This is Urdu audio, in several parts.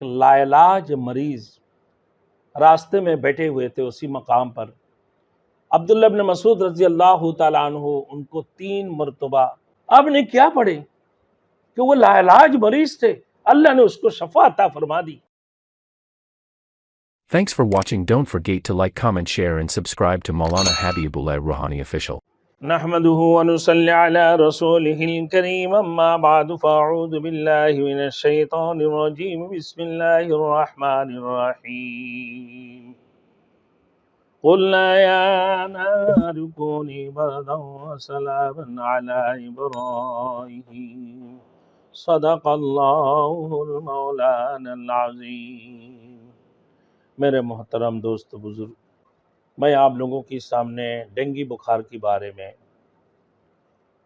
لا علاج مریض راستے میں بیٹھے ہوئے تھے اسی مقام پر. عبداللہ ابن مسعود رضی اللہ تعالیٰ عنہ ان کو 3 مرتبہ آپ نے کیا پڑھے کہ وہ لا علاج مریض تھے، اللہ نے اس کو شفا عطا فرما دی. Thanks for watching. Don't forget to like, comment, share and subscribe to Maulana Habibullah Ruhani Official. نحمده ونصلي على رسوله الكريم اما بعد فاعوذ بالله من الشيطان الرجيم بسم الله الرحمن الرحيم. قلنا يا نار كوني بردا وسلاما على إبراهيم صدق الله المولانا العظيم. میرے محترم دوست بزرگ، میں آپ لوگوں کے سامنے ڈینگی بخار کے بارے میں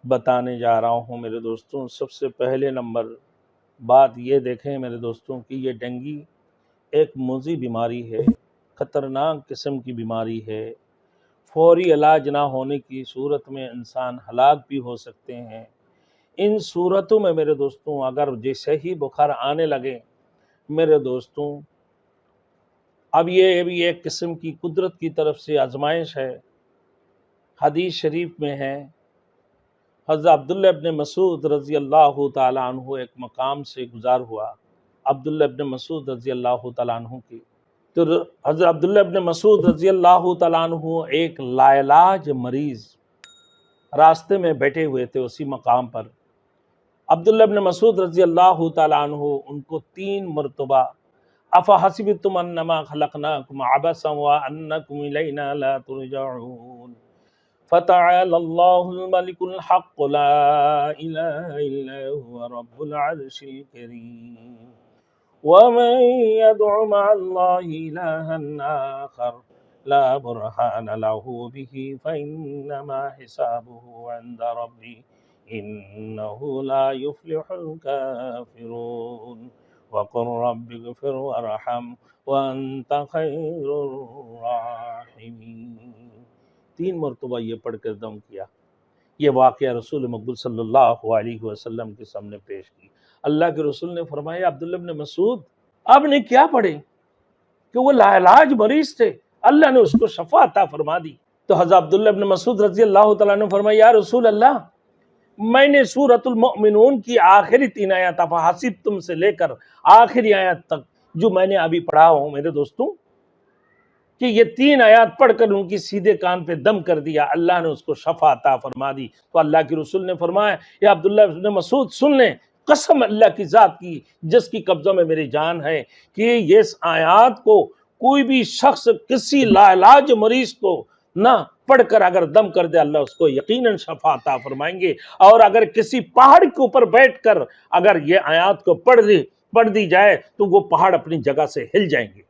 بتانے جا رہا ہوں. میرے دوستوں، سب سے پہلے نمبر بات یہ دیکھیں میرے دوستوں کہ یہ ڈینگی ایک موذی بیماری ہے، خطرناک قسم کی بیماری ہے. فوری علاج نہ ہونے کی صورت میں انسان ہلاک بھی ہو سکتے ہیں. ان صورتوں میں میرے دوستوں اگر جیسے ہی بخار آنے لگے میرے دوستوں، اب یہ بھی ایک قسم کی قدرت کی طرف سے آزمائش ہے. حدیث شریف میں ہے، حضرت عبداللہ ابن مسعود رضی اللہ تعالیٰ عنہ ایک مقام سے گزار ہوا. عبداللہ ابن مسعود رضی اللہ تعالیٰ عنہ کی تو حضرت عبداللہ ابن مسعود رضی اللہ تعالیٰ عنہ ایک لا علاج مریض راستے میں بیٹھے ہوئے تھے اسی مقام پر. عبداللہ ابن مسعود رضی اللہ تعالیٰ عنہ ان کو 3 مرتبہ افحسبتم انما خلقناکم عبثا وانکم الینا لا ترجعون فتعالى الله الملك الحق لا إله إلا هو رب العرش الكريم ومن يدع مع الله إلها آخر لا برهان له به فإنما حسابه عند ربي إنه لا يفلح الكافرون وقل رب اغفر وارحم وأنت خير الراحمين. 3 مرتبہ یہ پڑھ کر دم کیا. یہ واقعہ رسول مقبول صلی اللہ علیہ وسلم کے سامنے پیش کی. اللہ کے رسول نے فرمایا عبداللہ ابن مسعود آپ نے کیا پڑھے کہ وہ لا علاج مریض تھے، اللہ نے اس کو شفا عطا فرما دی. تو حضرت عبداللہ ابن مسعود رضی اللہ تعالیٰ نے فرمایا یا رسول اللہ، میں نے سورۃ المؤمنون کی آخری 3 آیات افحسبتم سے لے کر آخری آیات تک جو میں نے ابھی پڑھا ہوں میرے دوستوں کہ یہ 3 آیات پڑھ کر ان کی سیدھے کان پہ دم کر دیا، اللہ نے اس کو شفا عطا فرما دی. تو اللہ کے رسول نے فرمایا یا عبداللہ ابن مسعود سن لیں، قسم اللہ کی ذات کی جس کی قبضوں میں میری جان ہے کہ یہ آیات کو کوئی بھی شخص کسی لا علاج مریض کو نہ پڑھ کر اگر دم کر دے اللہ اس کو یقیناً شفا عطا فرمائیں گے. اور اگر کسی پہاڑ کے اوپر بیٹھ کر اگر یہ آیات کو پڑھ دی جائے تو وہ پہاڑ اپنی جگہ سے ہل جائیں گے.